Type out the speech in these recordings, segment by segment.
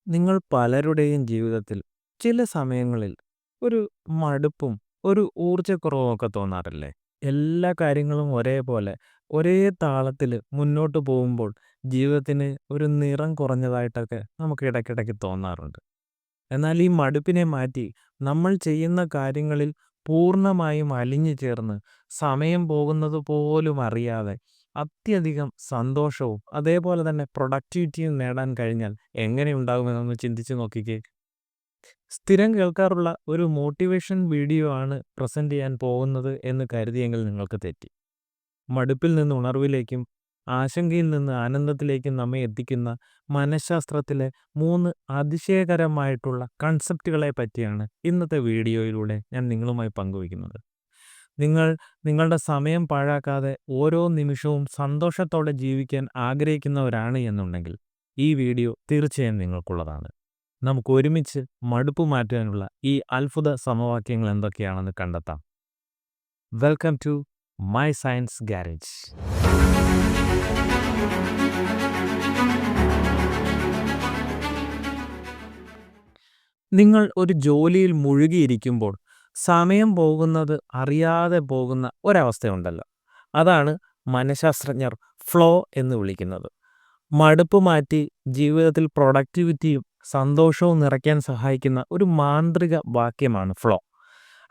നിങ്ങൾ പലരുടെയും ജീവിതത്തിൽ ചില സമയങ്ങളിൽ ഒരു മടുപ്പും ഒരു ഊർജ്ജക്കുറവും ഒക്കെ തോന്നാറില്ലേ? എല്ലാ കാര്യങ്ങളും ഒരേപോലെ ഒരേ താളത്തിൽ മുന്നോട്ട് പോകുമ്പോൾ ജീവിതത്തിന് ഒരു നിറം കുറഞ്ഞതായിട്ടൊക്കെ നമുക്ക് ഇടയ്ക്കിടയ്ക്ക് തോന്നാറുണ്ട്. എന്നാൽ ഈ മടുപ്പിനെ മാറ്റി നമ്മൾ ചെയ്യുന്ന കാര്യങ്ങളിൽ പൂർണ്ണമായും അലിഞ്ഞു ചേർന്ന് സമയം പോകുന്നത് പോലും അറിയാതെ അത്യധികം സന്തോഷവും അതേപോലെ തന്നെ പ്രൊഡക്ടിവിറ്റിയും നേടാൻ കഴിഞ്ഞാൽ എങ്ങനെയുണ്ടാകുമെന്നൊന്ന് ചിന്തിച്ചു നോക്കിക്കേ. സ്ഥിരം കേൾക്കാറുള്ള ഒരു മോട്ടിവേഷൻ വീഡിയോ ആണ് പ്രസന്റ് ചെയ്യാൻ പോകുന്നത് എന്ന് കരുതിയെങ്കിൽ നിങ്ങൾക്ക് തെറ്റി. മടുപ്പിൽ നിന്ന് ഉണർവിലേക്കും ആശങ്കയിൽ നിന്ന് ആനന്ദത്തിലേക്കും നമ്മെ എത്തിക്കുന്ന മനഃശാസ്ത്രത്തിലെ 3 അതിശയകരമായിട്ടുള്ള കൺസെപ്റ്റുകളെ പറ്റിയാണ് ഇന്നത്തെ വീഡിയോയിലൂടെ ഞാൻ നിങ്ങളുമായി പങ്കുവയ്ക്കുന്നത്. നിങ്ങൾ നിങ്ങളുടെ സമയം പാഴാക്കാതെ ഓരോ നിമിഷവും സന്തോഷത്തോടെ ജീവിക്കാൻ ആഗ്രഹിക്കുന്നവരാണ് എന്നുണ്ടെങ്കിൽ ഈ വീഡിയോ തീർച്ചയായും നിങ്ങൾക്കുള്ളതാണ്. നമുക്ക് ഒരുമിച്ച് മടുപ്പ് മാറ്റാനുള്ള ഈ അത്ഭുത സമവാക്യങ്ങൾ എന്തൊക്കെയാണെന്ന് കണ്ടെത്താം. Welcome to my science garage. നിങ്ങൾ ഒരു ജോലിയിൽ മുഴുകിയിരിക്കുമ്പോൾ സമയം പോകുന്നത് അറിയാതെ പോകുന്ന ഒരവസ്ഥയുണ്ടല്ലോ, അതാണ് മനഃശാസ്ത്രജ്ഞർ ഫ്ലോ എന്ന് വിളിക്കുന്നത്. മടുപ്പ് മാറ്റി ജീവിതത്തിൽ പ്രൊഡക്ടിവിറ്റിയും സന്തോഷവും നിറയ്ക്കാൻ സഹായിക്കുന്ന ഒരു മാന്ത്രിക വാക്യമാണ് ഫ്ലോ.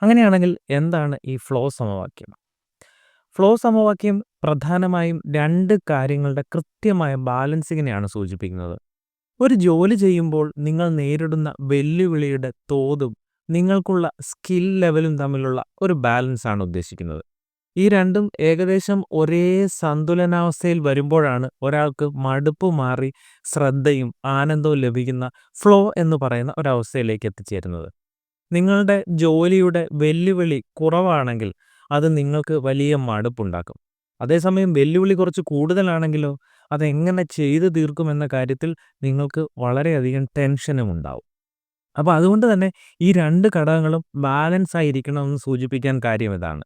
അങ്ങനെയാണെങ്കിൽ എന്താണ് ഈ ഫ്ലോ സമവാക്യം? ഫ്ലോ സമവാക്യം പ്രധാനമായും 2 കാര്യങ്ങളുടെ കൃത്യമായ ബാലൻസിങ്ങിനെയാണ് സൂചിപ്പിക്കുന്നത്. ഒരു ജോലി ചെയ്യുമ്പോൾ നിങ്ങൾ നേരിടുന്ന വെല്ലുവിളിയുടെ തോതും നിങ്ങൾക്കുള്ള സ്കിൽ ലെവലും തമ്മിലുള്ള ഒരു ബാലൻസ് ആണ് ഉദ്ദേശിക്കുന്നത്. ഈ രണ്ടും ഏകദേശം ഒരേ സന്തുലനാവസ്ഥയിൽ വരുമ്പോഴാണ് ഒരാൾക്ക് മടുപ്പ് മാറി ശ്രദ്ധയും ആനന്ദവും ലഭിക്കുന്ന ഫ്ലോ എന്ന് പറയുന്ന ഒരവസ്ഥയിലേക്ക് എത്തിച്ചേരുന്നത്. നിങ്ങളുടെ ജോലിയുടെ വെല്ലുവിളി കുറവാണെങ്കിൽ അത് നിങ്ങൾക്ക് വലിയ മടുപ്പുണ്ടാക്കും. അതേസമയം വെല്ലുവിളി കുറച്ച് കൂടുതലാണെങ്കിലോ അതെങ്ങനെ ചെയ്തു തീർക്കുമെന്ന കാര്യത്തിൽ നിങ്ങൾക്ക് വളരെയധികം ടെൻഷനും ഉണ്ടാവും. അപ്പോൾ അതുകൊണ്ട് തന്നെ ഈ 2 ഘടകങ്ങളും ബാലൻസ് ആയിരിക്കണമെന്ന് സൂചിപ്പിക്കാൻ കാര്യം ഇതാണ്.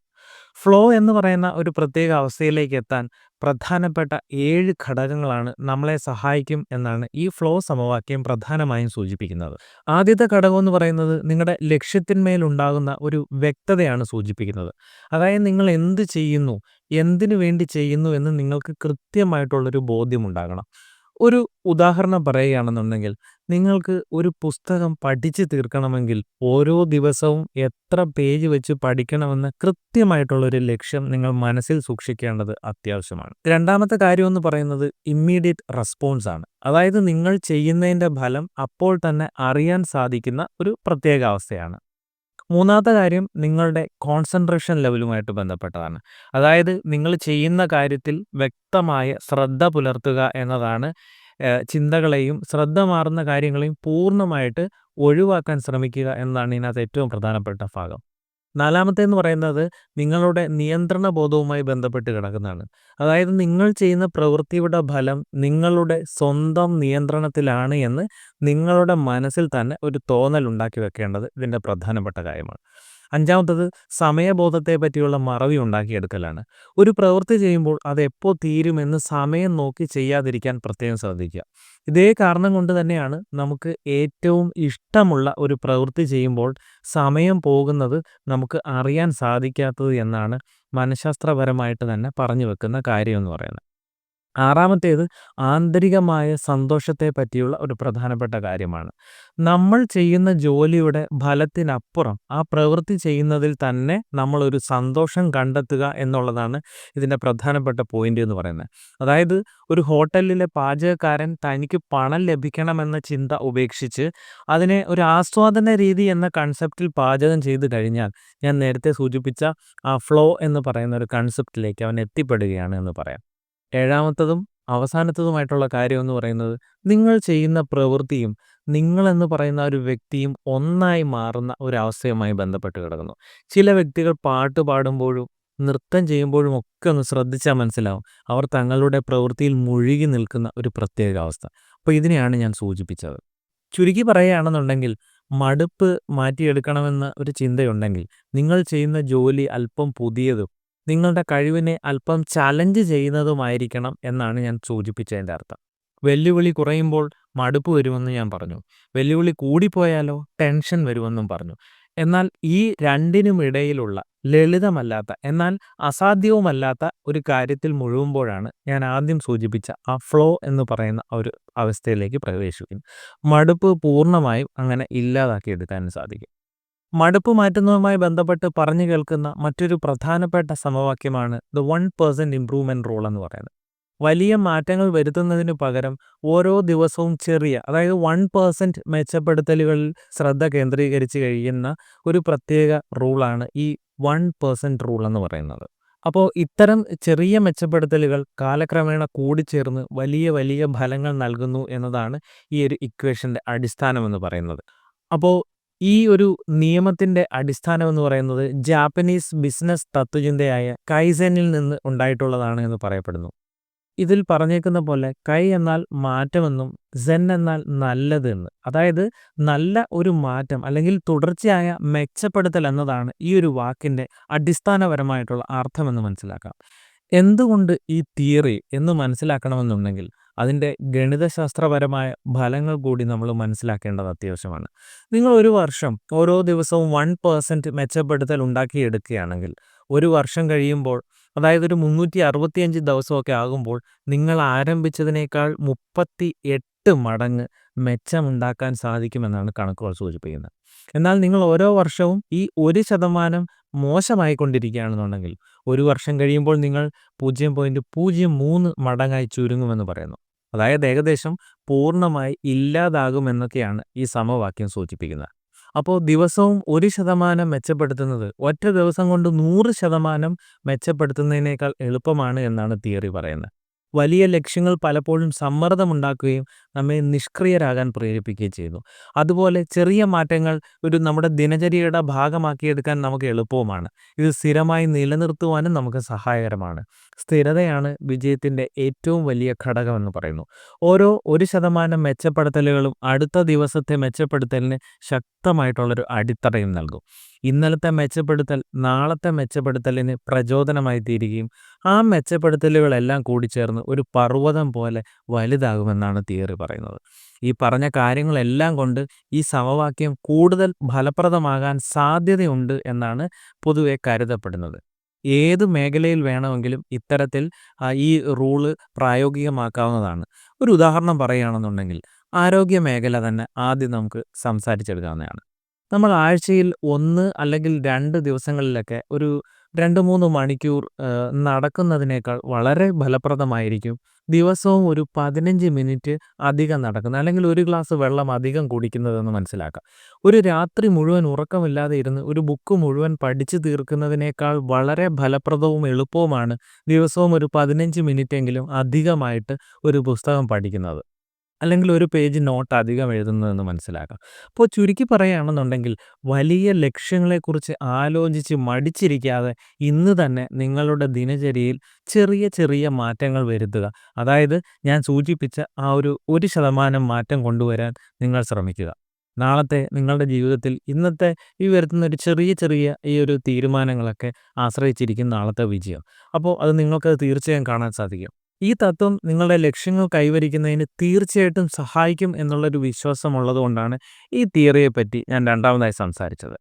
ഫ്ലോ എന്ന് പറയുന്ന ഒരു പ്രത്യേക അവസ്ഥയിലേക്ക് എത്താൻ പ്രധാനപ്പെട്ട 7 ഘടകങ്ങളാണ് നമ്മളെ സഹായിക്കും എന്നാണ് ഈ ഫ്ലോ സമവാക്യം പ്രധാനമായും സൂചിപ്പിക്കുന്നത്. ആദ്യത്തെ ഘടകം എന്ന് പറയുന്നത് നിങ്ങളുടെ ലക്ഷ്യത്തിന്മേലുണ്ടാകുന്ന ഒരു വ്യക്തതയാണ് സൂചിപ്പിക്കുന്നത്. അതായത് നിങ്ങൾ എന്ത് ചെയ്യുന്നു, എന്തിനു വേണ്ടി ചെയ്യുന്നു എന്ന് നിങ്ങൾക്ക് കൃത്യമായിട്ടുള്ളൊരു ബോധ്യമുണ്ടാകണം. ഒരു ഉദാഹരണം പറയുകയാണെന്നുണ്ടെങ്കിൽ, നിങ്ങൾക്ക് ഒരു പുസ്തകം പഠിച്ചു തീർക്കണമെങ്കിൽ ഓരോ ദിവസവും എത്ര പേജ് വെച്ച് പഠിക്കണമെന്ന് കൃത്യമായിട്ടുള്ളൊരു ലക്ഷ്യം നിങ്ങൾ മനസ്സിൽ സൂക്ഷിക്കേണ്ടത് അത്യാവശ്യമാണ്. രണ്ടാമത്തെ കാര്യം എന്ന് പറയുന്നത് ഇമ്മീഡിയറ്റ് റെസ്പോൺസ് ആണ്. അതായത് നിങ്ങൾ ചെയ്യുന്നതിൻ്റെ ഫലം അപ്പോൾ തന്നെ അറിയാൻ സാധിക്കുന്ന ഒരു പ്രത്യേക അവസ്ഥയാണ്. മൂന്നാമത്തെ കാര്യം നിങ്ങളുടെ കോൺസെൻട്രേഷൻ ലെവലുമായിട്ട് ബന്ധപ്പെട്ടതാണ്. അതായത് നിങ്ങൾ ചെയ്യുന്ന കാര്യത്തിൽ വ്യക്തമായ ശ്രദ്ധ പുലർത്തുക എന്നതാണ്. ചിന്തകളെയും ശ്രദ്ധ മാറുന്ന കാര്യങ്ങളെയും പൂർണ്ണമായിട്ട് ഒഴിവാക്കാൻ ശ്രമിക്കുക എന്നതാണ് ഇതിനകത്ത് ഏറ്റവും പ്രധാനപ്പെട്ട ഭാഗം. നാലാമത്തേന്ന് പറയുന്നത് നിങ്ങളുടെ നിയന്ത്രണ ബോധവുമായി ബന്ധപ്പെട്ട് കിടക്കുന്നതാണ്. അതായത് നിങ്ങൾ ചെയ്യുന്ന പ്രവൃത്തിയുടെ ഫലം നിങ്ങളുടെ സ്വന്തം നിയന്ത്രണത്തിലാണ് എന്ന് നിങ്ങളുടെ മനസ്സിൽ തന്നെ ഒരു തോന്നൽ ഉണ്ടാക്കി വെക്കേണ്ടത് ഇതിൻ്റെ പ്രധാനപ്പെട്ട കാര്യമാണ്. അഞ്ചാമത്തത് സമയബോധത്തെ പറ്റിയുള്ള മറവി ഉണ്ടാക്കിയെടുക്കലാണ്. ഒരു പ്രവൃത്തി ചെയ്യുമ്പോൾ അത് എപ്പോൾ തീരുമെന്ന് സമയം നോക്കി ചെയ്യാതിരിക്കാൻ പ്രത്യേകം ശ്രദ്ധിക്കുക. ഇതേ കാരണം കൊണ്ട് തന്നെയാണ് നമുക്ക് ഏറ്റവും ഇഷ്ടമുള്ള ഒരു പ്രവൃത്തി ചെയ്യുമ്പോൾ സമയം പോകുന്നത് നമുക്ക് അറിയാൻ സാധിക്കാത്തത് എന്നാണ് മനഃശാസ്ത്രപരമായിട്ട് തന്നെ പറഞ്ഞു വെക്കുന്ന കാര്യം എന്ന് പറയുന്നത്. ആറാമത്തേത് ആന്തരികമായ സന്തോഷത്തെ പറ്റിയുള്ള ഒരു പ്രധാനപ്പെട്ട കാര്യമാണ്. നമ്മൾ ചെയ്യുന്ന ജോലിയുടെ ഫലത്തിനപ്പുറം ആ പ്രവൃത്തി ചെയ്യുന്നതിൽ തന്നെ നമ്മളൊരു സന്തോഷം കണ്ടെത്തുക എന്നുള്ളതാണ് ഇതിൻ്റെ പ്രധാനപ്പെട്ട പോയിന്റ് എന്ന് പറയുന്നത്. അതായത് ഒരു ഹോട്ടലിലെ പാചകക്കാരൻ തനിക്ക് പണം ലഭിക്കണമെന്ന ചിന്ത ഉപേക്ഷിച്ച് അതിനെ ഒരു ആസ്വാദന രീതി എന്ന കൺസെപ്റ്റിൽ പാചകം ചെയ്തു കഴിഞ്ഞാൽ ഞാൻ നേരത്തെ സൂചിപ്പിച്ച ആ ഫ്ലോ എന്ന് പറയുന്ന ഒരു കൺസെപ്റ്റിലേക്ക് അവൻ എത്തിപ്പെടുകയാണ് എന്ന് പറയാം. ഏഴാമത്തതും അവസാനത്തതുമായിട്ടുള്ള കാര്യം എന്ന് പറയുന്നത് നിങ്ങൾ ചെയ്യുന്ന പ്രവൃത്തിയും നിങ്ങളെന്ന് പറയുന്ന ഒരു വ്യക്തിയും ഒന്നായി മാറുന്ന ഒരവസ്ഥയുമായി ബന്ധപ്പെട്ട് കിടക്കുന്നു. ചില വ്യക്തികൾ പാട്ട് പാടുമ്പോഴും നൃത്തം ചെയ്യുമ്പോഴും ഒക്കെ ഒന്ന് ശ്രദ്ധിച്ചാൽ മനസ്സിലാവും അവർ തങ്ങളുടെ പ്രവൃത്തിയിൽ മുഴുകി നിൽക്കുന്ന ഒരു പ്രത്യേക അവസ്ഥ. അപ്പോൾ ഇതിനെയാണ് ഞാൻ സൂചിപ്പിച്ചത്. ചുരുക്കി പറയുകയാണെന്നുണ്ടെങ്കിൽ മടുപ്പ് മാറ്റിയെടുക്കണമെന്ന ഒരു ചിന്തയുണ്ടെങ്കിൽ നിങ്ങൾ ചെയ്യുന്ന ജോലി അല്പം പുതിയതും നിങ്ങളുടെ കഴിവിനെ അല്പം ചലഞ്ച് ചെയ്യുന്നതുമായിരിക്കണം എന്നാണ് ഞാൻ സൂചിപ്പിച്ചതിൻ്റെ അർത്ഥം. വെല്ലുവിളി കുറയുമ്പോൾ മടുപ്പ് വരുമെന്ന് ഞാൻ പറഞ്ഞു. വെല്ലുവിളി കൂടിപ്പോയാലോ? ടെൻഷൻ വരുമെന്നും പറഞ്ഞു. എന്നാൽ ഈ രണ്ടിനും ഇടയിലുള്ള ലളിതമല്ലാത്ത, എന്നാൽ അസാധ്യവുമല്ലാത്ത ഒരു കാര്യത്തിൽ മുഴുകുമ്പോഴാണ് ഞാൻ ആദ്യം സൂചിപ്പിച്ച ആ ഫ്ലോ എന്ന് പറയുന്ന ഒരു അവസ്ഥയിലേക്ക് പ്രവേശിക്കുന്നത്. മടുപ്പ് പൂർണ്ണമായും അങ്ങനെ ഇല്ലാതാക്കിയെടുക്കാനും സാധിക്കും. മടുപ്പ് മാറ്റുന്നതുമായി ബന്ധപ്പെട്ട് പറഞ്ഞു കേൾക്കുന്ന മറ്റൊരു പ്രധാനപ്പെട്ട സമവാക്യമാണ് ദ 1% ഇംപ്രൂവ്മെന്റ് റൂൾ എന്ന് പറയുന്നത്. വലിയ മാറ്റങ്ങൾ വരുത്തുന്നതിന് പകരം ഓരോ ദിവസവും ചെറിയ, അതായത് 1% മെച്ചപ്പെടുത്തലുകളിൽ ശ്രദ്ധ കേന്ദ്രീകരിച്ച് കഴിയുന്ന ഒരു പ്രത്യേക റൂളാണ് ഈ 1% റൂൾ എന്ന് പറയുന്നത്. അപ്പോൾ ഇത്തരം ചെറിയ മെച്ചപ്പെടുത്തലുകൾ കാലക്രമേണ കൂടിച്ചേർന്ന് വലിയ വലിയ ഫലങ്ങൾ നൽകുന്നു എന്നതാണ് ഈ ഒരു ഇക്വേഷൻ്റെ അടിസ്ഥാനം എന്ന് പറയുന്നത്. അപ്പോൾ ഈ ഒരു നിയമത്തിൻ്റെ അടിസ്ഥാനം എന്ന് പറയുന്നത് ജാപ്പനീസ് ബിസിനസ് തത്വചിന്തയായ കൈസെനിൽ നിന്ന് ഉണ്ടായിട്ടുള്ളതാണ് എന്ന് പറയപ്പെടുന്നു. ഇതിൽ പറഞ്ഞേക്കുന്ന പോലെ കൈ എന്നാൽ മാറ്റമെന്നും സെൻ എന്നാൽ നല്ലത് എന്ന്, അതായത് നല്ല ഒരു മാറ്റം അല്ലെങ്കിൽ തുടർച്ചയായ മെച്ചപ്പെടുത്തൽ എന്നതാണ് ഈ ഒരു വാക്കിൻ്റെ അടിസ്ഥാനപരമായിട്ടുള്ള അർത്ഥമെന്ന് മനസ്സിലാക്കാം. എന്തുകൊണ്ട് ഈ തിയറി എന്ന് മനസ്സിലാക്കണമെന്നുണ്ടെങ്കിൽ അതിൻ്റെ ഗണിതശാസ്ത്രപരമായ ഫലങ്ങൾ കൂടി നമ്മൾ മനസ്സിലാക്കേണ്ടത് അത്യാവശ്യമാണ്. നിങ്ങൾ ഒരു വർഷം ഓരോ ദിവസവും 1% മെച്ചപ്പെടുത്തൽ ഉണ്ടാക്കിയെടുക്കുകയാണെങ്കിൽ ഒരു വർഷം കഴിയുമ്പോൾ, അതായത് ഒരു 365 ദിവസമൊക്കെ ആകുമ്പോൾ നിങ്ങൾ ആരംഭിച്ചതിനേക്കാൾ 38 മടങ്ങ് മെച്ചമുണ്ടാക്കാൻ സാധിക്കുമെന്നാണ് കണക്കുകൾ സൂചിപ്പിക്കുന്നത്. എന്നാൽ നിങ്ങൾ ഓരോ വർഷവും ഈ 1% മോശമായിക്കൊണ്ടിരിക്കുകയാണെന്നുണ്ടെങ്കിൽ ഒരു വർഷം കഴിയുമ്പോൾ നിങ്ങൾ 0.03 മടങ്ങായി ചുരുങ്ങുമെന്ന് പറയുന്നു. അതായത് ഏകദേശം പൂർണ്ണമായി ഇല്ലാതാകുമെന്നൊക്കെയാണ് ഈ സമവാക്യം സൂചിപ്പിക്കുന്നത്. അപ്പോൾ ദിവസവും 1% മെച്ചപ്പെടുത്തുന്നത് ഒറ്റ ദിവസം കൊണ്ട് 100% മെച്ചപ്പെടുത്തുന്നതിനേക്കാൾ എളുപ്പമാണ് എന്നാണ് തിയറി പറയുന്നത്. വലിയ ലക്ഷ്യങ്ങൾ പലപ്പോഴും സമ്മർദ്ദമുണ്ടാക്കുകയും നമ്മെ നിഷ്ക്രിയരാകാൻ പ്രേരിപ്പിക്കുകയും ചെയ്യുന്നു. അതുപോലെ ചെറിയ മാറ്റങ്ങൾ നമ്മുടെ ദിനചര്യയുടെ ഭാഗമാക്കിയെടുക്കാൻ നമുക്ക് എളുപ്പവുമാണ്. ഇത് സ്ഥിരമായി നിലനിർത്തുവാനും നമുക്ക് സഹായകരമാണ്. സ്ഥിരതയാണ് വിജയത്തിൻ്റെ ഏറ്റവും വലിയ ഘടകമെന്ന് പറയുന്നു. ഓരോ 1% മെച്ചപ്പെടുത്തലുകളും അടുത്ത ദിവസത്തെ മെച്ചപ്പെടുത്തലിന് ശക്തമായിട്ടുള്ളൊരു അടിത്തറയും നൽകും. ഇന്നലത്തെ മെച്ചപ്പെടുത്തൽ നാളത്തെ മെച്ചപ്പെടുത്തലിന് പ്രചോദനമായി തീരുകയും ആ മെച്ചപ്പെടുത്തലുകളെല്ലാം കൂടിച്ചേർന്ന് ഒരു പർവ്വതം പോലെ വലുതാകുമെന്നാണ് തിയറി പറയുന്നത്. ഈ പറഞ്ഞ കാര്യങ്ങളെല്ലാം കൊണ്ട് ഈ സമവാക്യം കൂടുതൽ ഫലപ്രദമാകാൻ സാധ്യതയുണ്ട് എന്നാണ് പൊതുവെ കരുതപ്പെടുന്നത്. ഏത് മേഖലയിൽ വേണമെങ്കിലും ഇത്തരത്തിൽ ഈ റൂള് പ്രായോഗികമാക്കാവുന്നതാണ്. ഒരു ഉദാഹരണം പറയുകയാണെന്നുണ്ടെങ്കിൽ ആരോഗ്യ മേഖല തന്നെ ആദ്യം നമുക്ക് സംസാരിച്ചെടുക്കാവുന്നതാണ്. നമ്മൾ ആഴ്ചയിൽ 1 അല്ലെങ്കിൽ 2 ദിവസങ്ങളിലൊക്കെ ഒരു 2-3 മണിക്കൂർ നടക്കുന്നതിനേക്കാൾ വളരെ ഫലപ്രദമായിരിക്കും ദിവസവും ഒരു 15 മിനിറ്റ് അധികം നടക്കുന്നത്, അല്ലെങ്കിൽ ഒരു ഗ്ലാസ് വെള്ളം അധികം കുടിക്കുന്നതെന്ന് മനസ്സിലാക്കാം. ഒരു രാത്രി മുഴുവൻ ഉറക്കമില്ലാതെ ഇരുന്ന് ഒരു ബുക്ക് മുഴുവൻ പഠിച്ചു തീർക്കുന്നതിനേക്കാൾ വളരെ ഫലപ്രദവും എളുപ്പവുമാണ് ദിവസവും ഒരു 15 മിനിറ്റെങ്കിലും അധികമായിട്ട് ഒരു പുസ്തകം പഠിക്കുന്നത്, അല്ലെങ്കിൽ ഒരു പേജ് നോട്ട് അധികം എഴുതുന്നതെന്ന് മനസ്സിലാക്കാം. അപ്പോൾ ചുരുക്കി പറയുകയാണെന്നുണ്ടെങ്കിൽ വലിയ ലക്ഷ്യങ്ങളെക്കുറിച്ച് ആലോചിച്ച് മടിച്ചിരിക്കാതെ ഇന്ന് തന്നെ നിങ്ങളുടെ ദിനചര്യയിൽ ചെറിയ ചെറിയ മാറ്റങ്ങൾ വരുത്തുക. അതായത് ഞാൻ സൂചിപ്പിച്ച ആ ഒരു 1% മാറ്റം കൊണ്ടുവരാൻ നിങ്ങൾ ശ്രമിക്കുക. നാളത്തെ നിങ്ങളുടെ ജീവിതത്തിൽ ഇന്നത്തെ ഈ വരുത്തുന്ന ഒരു ചെറിയ ചെറിയ ഈ ഒരു തീരുമാനങ്ങളൊക്കെ ആശ്രയിച്ചിരിക്കും നാളത്തെ വിജയം. അപ്പോൾ അത് നിങ്ങൾക്ക് തീർച്ചയായും കാണാൻ സാധിക്കും. ഈ തത്വം നിങ്ങളുടെ ലക്ഷ്യങ്ങൾ കൈവരിക്കുന്നതിന് തീർച്ചയായിട്ടും സഹായിക്കും എന്നുള്ളൊരു വിശ്വാസമുള്ളതുകൊണ്ടാണ് ഈ തിയറിയെപ്പറ്റി ഞാൻ രണ്ടാമതായി സംസാരിച്ചത്.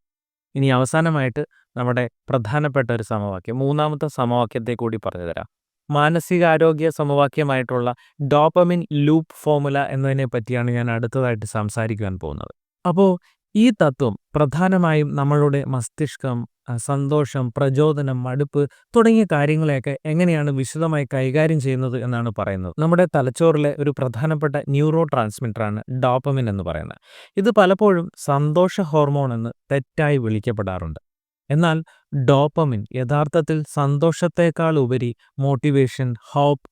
ഇനി അവസാനമായിട്ട് നമ്മുടെ പ്രധാനപ്പെട്ട ഒരു സമവാക്യം, മൂന്നാമത്തെ സമവാക്യത്തെ കൂടി പറഞ്ഞു തരാം. മാനസികാരോഗ്യ സമവാക്യമായിട്ടുള്ള ഡോപ്പമിൻ ലൂപ്പ് ഫോർമുല എന്നതിനെ പറ്റിയാണ് ഞാൻ അടുത്തതായിട്ട് സംസാരിക്കുവാൻ പോകുന്നത്. അപ്പോൾ ഈ തത്വം പ്രധാനമായും നമ്മളുടെ മസ്തിഷ്കം, സന്തോഷം, പ്രചോദനം, മടുപ്പ് തുടങ്ങിയ കാര്യങ്ങളെയൊക്കെ എങ്ങനെയാണ് വിശദമായി കൈകാര്യം ചെയ്യുന്നത് എന്നാണ് പറയുന്നത്. നമ്മുടെ തലച്ചോറിലെ ഒരു പ്രധാനപ്പെട്ട ന്യൂറോ ട്രാൻസ്മിറ്ററാണ് ഡോപ്പമിൻ എന്ന് പറയുന്നത്. ഇത് പലപ്പോഴും സന്തോഷ ഹോർമോൺ എന്ന് തെറ്റായി വിളിക്കപ്പെടാറുണ്ട്. എന്നാൽ ഡോപ്പമിൻ യഥാർത്ഥത്തിൽ സന്തോഷത്തേക്കാൾ ഉപരി മോട്ടിവേഷൻ, ഹോപ്പ്,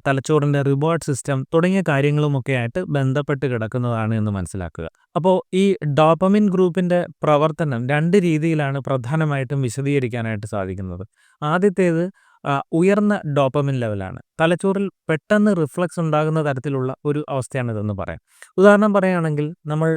തലച്ചോറിൻ്റെ റിവാർഡ് സിസ്റ്റം തുടങ്ങിയ കാര്യങ്ങളുമൊക്കെ ആയിട്ട് ബന്ധപ്പെട്ട് കിടക്കുന്നതാണ് എന്ന് മനസ്സിലാക്കുക. അപ്പോൾ ഈ ഡോപ്പമിൻ ഗ്രൂപ്പിൻ്റെ പ്രവർത്തനം 2 രീതിയിലാണ് പ്രധാനമായിട്ടും വിശദീകരിക്കാനായിട്ട് സാധിക്കുന്നത്. ആദ്യത്തേത് ഉയർന്ന ഡോപ്പമിൻ ലെവലാണ്. തലച്ചോറിൽ പെട്ടെന്ന് റിഫ്ലക്സ് ഉണ്ടാകുന്ന തരത്തിലുള്ള ഒരു അവസ്ഥയാണിതെന്ന് പറയാം. ഉദാഹരണം പറയുകയാണെങ്കിൽ നമ്മൾ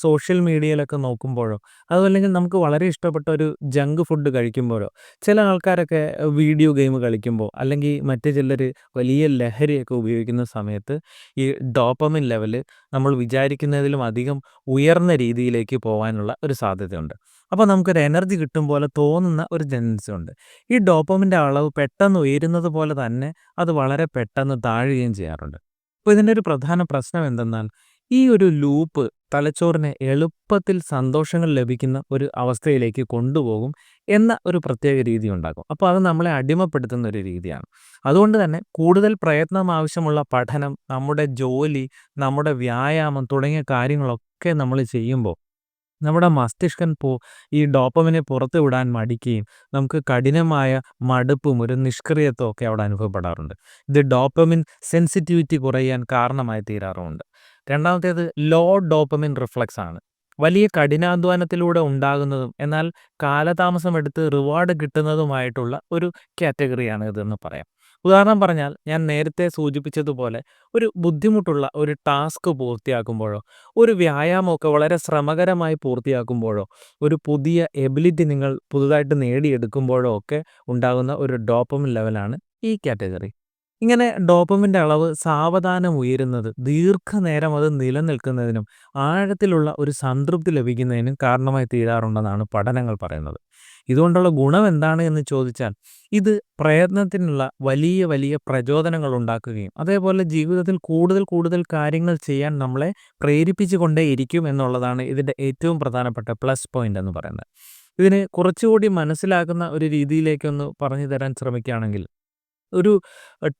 സോഷ്യൽ മീഡിയയിലൊക്കെ നോക്കുമ്പോഴോ, അതുമല്ലെങ്കിൽ നമുക്ക് വളരെ ഇഷ്ടപ്പെട്ട ഒരു ജങ്ക് ഫുഡ് കഴിക്കുമ്പോഴോ, ചില ആൾക്കാരൊക്കെ വീഡിയോ ഗെയിം കളിക്കുമ്പോൾ, അല്ലെങ്കിൽ മറ്റ് ചിലർ വലിയ ലഹരിയൊക്കെ ഉപയോഗിക്കുന്ന സമയത്ത് ഈ ഡോപ്പമിൻ ലെവല് നമ്മൾ വിചാരിക്കുന്നതിലും അധികം ഉയർന്ന രീതിയിലേക്ക് പോകാനുള്ള ഒരു സാധ്യതയുണ്ട്. അപ്പോൾ നമുക്കൊരു എനർജി കിട്ടും പോലെ തോന്നുന്ന ഒരു ടെൻഡൻസി ഉണ്ട്. ഈ ഡോപ്പമിൻ്റെ അളവ് പെട്ടെന്ന് ഉയരുന്നത് പോലെ തന്നെ അത് വളരെ പെട്ടെന്ന് താഴുകയും ചെയ്യാറുണ്ട്. അപ്പോൾ ഇതിൻ്റെ ഒരു പ്രധാന പ്രശ്നം എന്തെന്നാൽ ഈ ഒരു ലൂപ്പ് തലച്ചോറിനെ എളുപ്പത്തിൽ സന്തോഷങ്ങൾ ലഭിക്കുന്ന ഒരു അവസ്ഥയിലേക്ക് കൊണ്ടുപോകും എന്ന ഒരു പ്രത്യേക രീതി ഉണ്ടാക്കും. അപ്പോൾ അത് നമ്മളെ അടിമപ്പെടുത്തുന്ന ഒരു രീതിയാണ്. അതുകൊണ്ട് തന്നെ കൂടുതൽ പ്രയത്നം ആവശ്യമുള്ള പഠനം, നമ്മുടെ ജോലി, നമ്മുടെ വ്യായാമം തുടങ്ങിയ കാര്യങ്ങളൊക്കെ നമ്മൾ ചെയ്യുമ്പോൾ നമ്മുടെ മസ്തിഷ്കം ഈ ഡോപ്പമിനെ പുറത്ത് വിടാൻ മടിക്കുകയും നമുക്ക് കഠിനമായ മടുപ്പും ഒരു നിഷ്ക്രിയത്വം ഒക്കെ അവിടെ അനുഭവപ്പെടാറുണ്ട്. ഇത് ഡോപ്പമിൻ സെൻസിറ്റിവിറ്റി കുറയാൻ കാരണമായി തീരാറുമുണ്ട്. രണ്ടാമത്തേത് ലോ ഡോപ്പമിൻ റിഫ്ലക്സ് ആണ്. വലിയ കഠിനാധ്വാനത്തിലൂടെ ഉണ്ടാകുന്നതും എന്നാൽ കാലതാമസമെടുത്ത് റിവാർഡ് കിട്ടുന്നതുമായിട്ടുള്ള ഒരു കാറ്റഗറിയാണ് ഇതെന്ന് പറയാം. ഉദാഹരണം പറഞ്ഞാൽ ഞാൻ നേരത്തെ സൂചിപ്പിച്ചതുപോലെ ഒരു ബുദ്ധിമുട്ടുള്ള ഒരു ടാസ്ക് പൂർത്തിയാക്കുമ്പോഴോ, ഒരു വ്യായാമമൊക്കെ വളരെ ശ്രമകരമായി പൂർത്തിയാക്കുമ്പോഴോ, ഒരു പുതിയ എബിലിറ്റി നിങ്ങൾ പുതുതായിട്ട് നേടിയെടുക്കുമ്പോഴോ ഒക്കെ ഉണ്ടാകുന്ന ഒരു ഡോപ്പമിൻ ലെവലാണ് ഈ കാറ്റഗറി. ഇങ്ങനെ ഡോപ്പമിൻ്റെ അളവ് സാവധാനം ഉയരുന്നത് ദീർഘനേരം അത് നിലനിൽക്കുന്നതിനും ആഴത്തിലുള്ള ഒരു സംതൃപ്തി ലഭിക്കുന്നതിനും കാരണമായി തീരാറുണ്ടെന്നാണ് പഠനങ്ങൾ പറയുന്നത്. ഇതുകൊണ്ടുള്ള ഗുണം എന്താണ് എന്ന് ചോദിച്ചാൽ ഇത് പ്രയത്നത്തിനുള്ള വലിയ വലിയ പ്രചോദനങ്ങൾ ഉണ്ടാക്കുകയും അതേപോലെ ജീവിതത്തിൽ കൂടുതൽ കൂടുതൽ കാര്യങ്ങൾ ചെയ്യാൻ നമ്മളെ പ്രേരിപ്പിച്ചു കൊണ്ടേയിരിക്കും എന്നുള്ളതാണ് ഇതിൻ്റെ ഏറ്റവും പ്രധാനപ്പെട്ട പ്ലസ് പോയിന്റ് എന്ന് പറയുന്നത്. ഇതിന് കുറച്ചുകൂടി മനസ്സിലാക്കുന്ന ഒരു രീതിയിലേക്കൊന്ന് പറഞ്ഞു തരാൻ ശ്രമിക്കുകയാണെങ്കിൽ ഒരു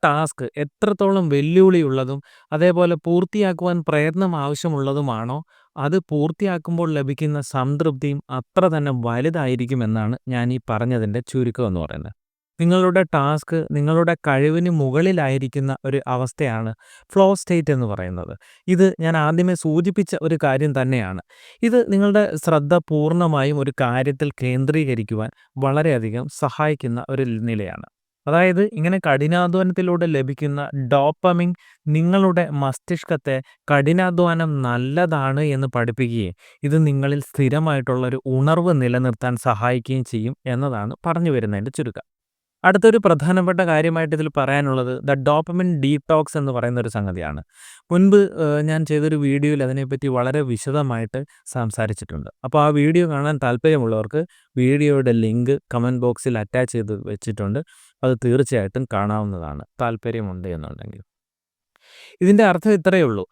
ടാസ്ക് എത്രത്തോളം വെല്ലുവിളിയുള്ളതും അതേപോലെ പൂർത്തിയാക്കുവാൻ പ്രയത്നം ആവശ്യമുള്ളതുമാണോ, അത് പൂർത്തിയാക്കുമ്പോൾ ലഭിക്കുന്ന സംതൃപ്തിയും അത്ര തന്നെ വലുതായിരിക്കുമെന്നാണ് ഞാൻ ഈ പറഞ്ഞതിൻ്റെ ചുരുക്കം എന്ന് പറയുന്നത്. നിങ്ങളുടെ ടാസ്ക് നിങ്ങളുടെ കഴിവിന് മുകളിലായിരിക്കുന്ന ഒരു അവസ്ഥയാണ് ഫ്ലോ സ്റ്റേറ്റ് എന്ന് പറയുന്നത്. ഇത് ഞാൻ ആദ്യമേ സൂചിപ്പിച്ച ഒരു കാര്യം തന്നെയാണ്. ഇത് നിങ്ങളുടെ ശ്രദ്ധ പൂർണ്ണമായും ഒരു കാര്യത്തിൽ കേന്ദ്രീകരിക്കുവാൻ വളരെയധികം സഹായിക്കുന്ന ഒരു നിലയാണ്. അതായത് ഇങ്ങനെ കഠിനാധ്വാനത്തിലൂടെ ലഭിക്കുന്ന ഡോപ്പമിൻ നിങ്ങളുടെ മസ്തിഷ്കത്തെ കഠിനാധ്വാനം നല്ലതാണ് എന്ന് പഠിപ്പിക്കുകയും ഇത് നിങ്ങളിൽ സ്ഥിരമായിട്ടുള്ള ഒരു ഉണർവ് നിലനിർത്താൻ സഹായിക്കുകയും ചെയ്യും എന്നതാണ് പറഞ്ഞു വരുന്നതിൻ്റെ ചുരുക്കം. അടുത്തൊരു പ്രധാനപ്പെട്ട കാര്യമായിട്ട് ഇതിൽ പറയാനുള്ളത് ഡോപ്പമിൻ ഡീടോക്സ് എന്ന് പറയുന്ന ഒരു സംഗതിയാണ്. മുൻപ് ഞാൻ ചെയ്തൊരു വീഡിയോയിൽ അതിനെപ്പറ്റി വളരെ വിശദമായിട്ട് സംസാരിച്ചിട്ടുണ്ട്. അപ്പോൾ ആ വീഡിയോ കാണാൻ താല്പര്യമുള്ളവർക്ക് വീഡിയോയുടെ ലിങ്ക് കമൻറ്റ് ബോക്സിൽ അറ്റാച്ച് ചെയ്ത് വെച്ചിട്ടുണ്ട്. അത് തീർച്ചയായിട്ടും കാണാവുന്നതാണ്, താല്പര്യമുണ്ട് എന്നുണ്ടെങ്കിൽ. ഇതിൻ്റെ അർത്ഥം ഇത്രയേ ഉള്ളൂ.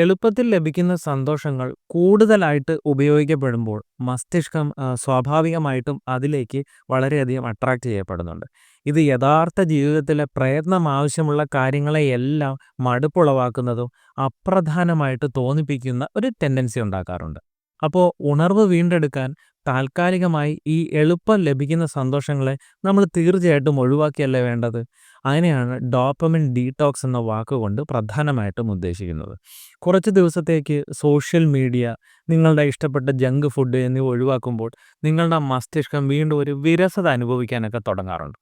എളുപ്പത്തിൽ ലഭിക്കുന്ന സന്തോഷങ്ങൾ കൂടുതലായിട്ട് ഉപയോഗിക്കപ്പെടുമ്പോൾ മസ്തിഷ്കം സ്വാഭാവികമായിട്ടും അതിലേക്ക് വളരെയധികം അട്രാക്റ്റ് ചെയ്യപ്പെടുന്നുണ്ട്. ഇത് യഥാർത്ഥ ജീവിതത്തിലെ പ്രയത്നം ആവശ്യമുള്ള കാര്യങ്ങളെയെല്ലാം മടുപ്പുളവാക്കുന്നതും അപ്രധാനമായിട്ട് തോന്നിപ്പിക്കുന്ന ഒരു ടെൻഡൻസി ഉണ്ടാക്കാറുണ്ട്. അപ്പോൾ ഉണർവ് വീണ്ടെടുക്കാൻ താൽക്കാലികമായി ഈ എളുപ്പം ലഭിക്കുന്ന സന്തോഷങ്ങളെ നമ്മൾ തീർച്ചയായിട്ടും ഒഴിവാക്കിയല്ലേ വേണ്ടത്. അതിനെയാണ് ഡോപ്പമിൻ ഡീടോക്സ് എന്ന വാക്കുകൊണ്ട് പ്രധാനമായിട്ടും ഉദ്ദേശിക്കുന്നത്. കുറച്ച് ദിവസത്തേക്ക് സോഷ്യൽ മീഡിയ, നിങ്ങളുടെ ഇഷ്ടപ്പെട്ട ജങ്ക് ഫുഡ് എന്നിവ ഒഴിവാക്കുമ്പോൾ നിങ്ങളുടെ മസ്തിഷ്കം വീണ്ടും ഒരു വിരസത അനുഭവിക്കാനൊക്കെ തുടങ്ങാറുണ്ട്.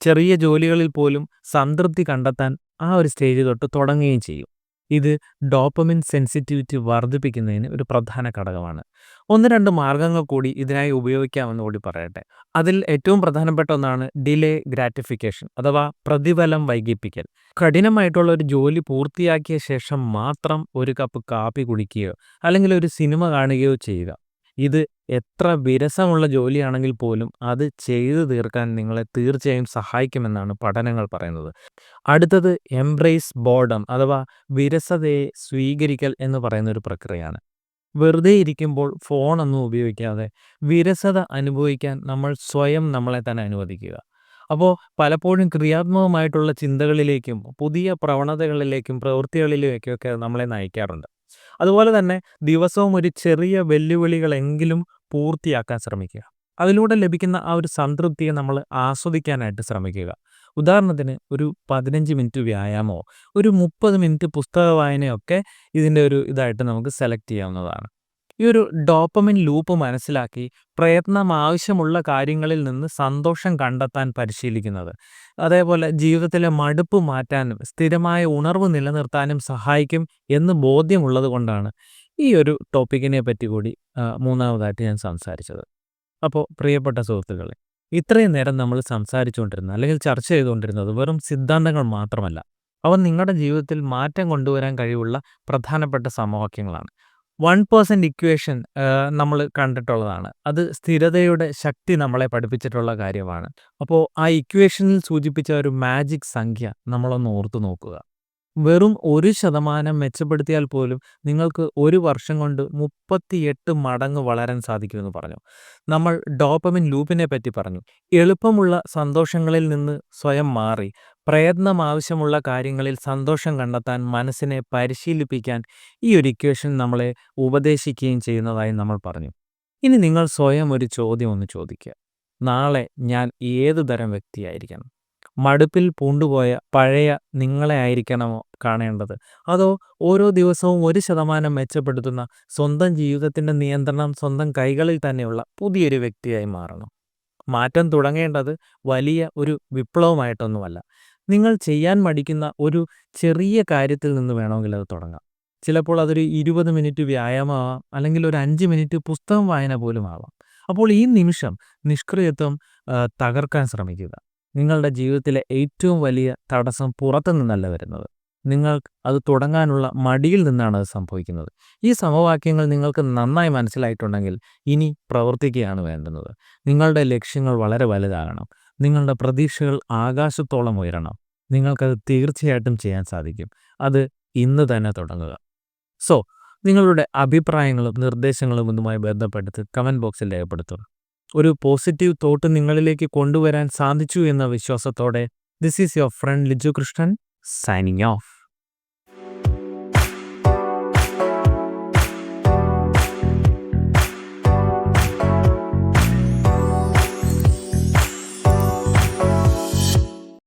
ചെറിയ ജോലികളിൽ പോലും സംതൃപ്തി കണ്ടെത്താൻ ആ ഒരു സ്റ്റേജ് തൊട്ട് തുടങ്ങുകയും ചെയ്യും. ഇത് ഡോപ്പമിൻ സെൻസിറ്റിവിറ്റി വർദ്ധിപ്പിക്കുന്നതിന് ഒരു പ്രധാന ഘടകമാണ്. 1-2 മാർഗ്ഗങ്ങൾ കൂടി ഇതിനായി ഉപയോഗിക്കാമെന്ന് കൂടി പറയട്ടെ. അതിൽ ഏറ്റവും പ്രധാനപ്പെട്ട ഒന്നാണ് ഡിലേ ഗ്രാറ്റിഫിക്കേഷൻ അഥവാ പ്രതിഫലം വൈകിപ്പിക്കൽ. കഠിനമായിട്ടുള്ള ഒരു ജോലി പൂർത്തിയാക്കിയ ശേഷം മാത്രം ഒരു കപ്പ് കാപ്പി കുടിക്കുകയോ അല്ലെങ്കിൽ ഒരു സിനിമ കാണുകയോ ചെയ്യുക. ഇത് എത്ര വിരസമുള്ള ജോലിയാണെങ്കിൽ പോലും അത് ചെയ്തു തീർക്കാൻ നിങ്ങളെ തീർച്ചയായും സഹായിക്കുമെന്നാണ് പഠനങ്ങൾ പറയുന്നത്. അടുത്തത് എംബ്രേസ് ബോർഡം അഥവാ വിരസതയെ സ്വീകരിക്കൽ എന്ന് പറയുന്ന ഒരു പ്രക്രിയയാണ്. വെറുതെ ഇരിക്കുമ്പോൾ ഫോണൊന്നും ഉപയോഗിക്കാതെ വിരസത അനുഭവിക്കാൻ നമ്മൾ സ്വയം നമ്മളെ തന്നെ അനുവദിക്കുക. അപ്പോൾ പലപ്പോഴും ക്രിയാത്മകമായിട്ടുള്ള ചിന്തകളിലേക്കും പുതിയ പ്രവണതകളിലേക്കും പ്രവൃത്തികളിലേക്കൊക്കെ നമ്മളെ നയിക്കാറുണ്ട്. അതുപോലെ തന്നെ ദിവസവും ഒരു ചെറിയ വെല്ലുവിളികളെങ്കിലും പൂർത്തിയാക്കാൻ ശ്രമിക്കുക. അതിലൂടെ ലഭിക്കുന്ന ആ ഒരു സംതൃപ്തിയെ നമ്മൾ ആസ്വദിക്കാനായിട്ട് ശ്രമിക്കുക. ഉദാഹരണത്തിന് ഒരു 15 മിനിറ്റ് വ്യായാമമോ ഒരു 30 മിനിറ്റ് പുസ്തക വായനയൊക്കെ ഇതിൻ്റെ ഒരു ഇതായിട്ട് നമുക്ക് സെലക്ട് ചെയ്യാവുന്നതാണ്. ഈ ഒരു ഡോപ്പമിൻ ലൂപ്പ് മനസ്സിലാക്കി പ്രയത്നം ആവശ്യമുള്ള കാര്യങ്ങളിൽ നിന്ന് സന്തോഷം കണ്ടെത്താൻ പരിശീലിക്കുന്നത്. അതേപോലെ ജീവിതത്തിലെ മടുപ്പ് മാറ്റാനും സ്ഥിരമായ ഉണർവ് നിലനിർത്താനും സഹായിക്കും എന്ന് ബോധ്യമുള്ളത് കൊണ്ടാണ് ഈ ഒരു ടോപ്പിക്കിനെ പറ്റി കൂടി മൂന്നാമതായിട്ട് ഞാൻ സംസാരിച്ചത്. അപ്പോൾ പ്രിയപ്പെട്ട സുഹൃത്തുക്കളെ, ഇത്രയും നേരം നമ്മൾ സംസാരിച്ചുകൊണ്ടിരുന്നത് അല്ലെങ്കിൽ ചർച്ച ചെയ്തുകൊണ്ടിരുന്നത് വെറും സിദ്ധാന്തങ്ങൾ മാത്രമല്ല. അവ നിങ്ങളുടെ ജീവിതത്തിൽ മാറ്റം കൊണ്ടുവരാൻ കഴിവുള്ള പ്രധാനപ്പെട്ട സമവാക്യങ്ങളാണ്. 1% ഇക്വേഷൻ നമ്മൾ കണ്ടിട്ടുള്ളതാണ്. അത് സ്ഥിരതയുടെ ശക്തി നമ്മളെ പഠിപ്പിച്ചിട്ടുള്ള കാര്യമാണ്. അപ്പോൾ ആ ഇക്വേഷനിൽ സൂചിപ്പിച്ച ഒരു മാജിക് സംഖ്യ നമ്മളൊന്ന് ഓർത്തു നോക്കുക. വെറും 1% മെച്ചപ്പെടുത്തിയാൽ പോലും നിങ്ങൾക്ക് ഒരു വർഷം കൊണ്ട് 38 മടങ്ങ് വളരാൻ സാധിക്കുമെന്ന് പറഞ്ഞു. നമ്മൾ ഡോപ്പമിൻ ലൂപ്പിനെ പറ്റി പറഞ്ഞു. എളുപ്പമുള്ള സന്തോഷങ്ങളിൽ നിന്ന് സ്വയം മാറി പ്രയത്നം ആവശ്യമുള്ള കാര്യങ്ങളിൽ സന്തോഷം കണ്ടെത്താൻ മനസ്സിനെ പരിശീലിപ്പിക്കാൻ ഈ ഒരു ഇക്വേഷൻ നമ്മളെ ഉപദേശിക്കുകയും ചെയ്യുന്നതായി നമ്മൾ പറഞ്ഞു. ഇനി നിങ്ങൾ സ്വയം ഒരു ചോദ്യം ഒന്ന് ചോദിക്കുക. നാളെ ഞാൻ ഏതു തരം വ്യക്തിയായിരിക്കണം? മടുപ്പിൽ പൂണ്ടുപോയ പഴയ നിങ്ങളെ ആയിരിക്കണമോ കാണേണ്ടത്? അതോ ഓരോ ദിവസവും 1% മെച്ചപ്പെടുത്തുന്ന സ്വന്തം ജീവിതത്തിൻ്റെ നിയന്ത്രണം സ്വന്തം കൈകളിൽ തന്നെയുള്ള പുതിയൊരു വ്യക്തിയായി മാറണം? മാറ്റം തുടങ്ങേണ്ടത് വലിയ ഒരു വിപ്ലവമായിട്ടൊന്നുമല്ല. നിങ്ങൾ ചെയ്യാൻ മടിക്കുന്ന ഒരു ചെറിയ കാര്യത്തിൽ നിന്ന് വേണമെങ്കിൽ അത് തുടങ്ങാം. ചിലപ്പോൾ അതൊരു 20 മിനിറ്റ് വ്യായാമമാവാം, അല്ലെങ്കിൽ ഒരു 5 മിനിറ്റ് പുസ്തകം വായന പോലും ആവാം. അപ്പോൾ ഈ നിമിഷം നിഷ്ക്രിയത്വം തകർക്കാൻ ശ്രമിക്കുക. നിങ്ങളുടെ ജീവിതത്തിലെ ഏറ്റവും വലിയ തടസ്സം പുറത്തു നിന്നല്ല വരുന്നത്. നിങ്ങൾ അത് തുടങ്ങാനുള്ള മടിയിൽ നിന്നാണ് അത് സംഭവിക്കുന്നത്. ഈ സമവാക്യങ്ങൾ നിങ്ങൾക്ക് നന്നായി മനസ്സിലായിട്ടുണ്ടെങ്കിൽ ഇനി പ്രവർത്തിക്കുകയാണ് വേണ്ടുന്നത്. നിങ്ങളുടെ ലക്ഷ്യങ്ങൾ വളരെ വലുതാകണം. നിങ്ങളുടെ പ്രതീക്ഷകൾ ആകാശത്തോളം ഉയരണം. നിങ്ങൾക്കത് തീർച്ചയായിട്ടും ചെയ്യാൻ സാധിക്കും. അത് ഇന്ന് തന്നെ തുടങ്ങുക. സോ, നിങ്ങളുടെ അഭിപ്രായങ്ങളും നിർദ്ദേശങ്ങളും ഇതുമായി ബന്ധപ്പെടുത്തി കമൻറ്റ് ബോക്സിൽ രേഖപ്പെടുത്തുക. ഒരു പോസിറ്റീവ് തോട്ട് നിങ്ങളിലേക്ക് കൊണ്ടുവരാൻ സാധിച്ചു എന്ന വിശ്വാസത്തോടെ this is your friend Liju Krishnan signing off.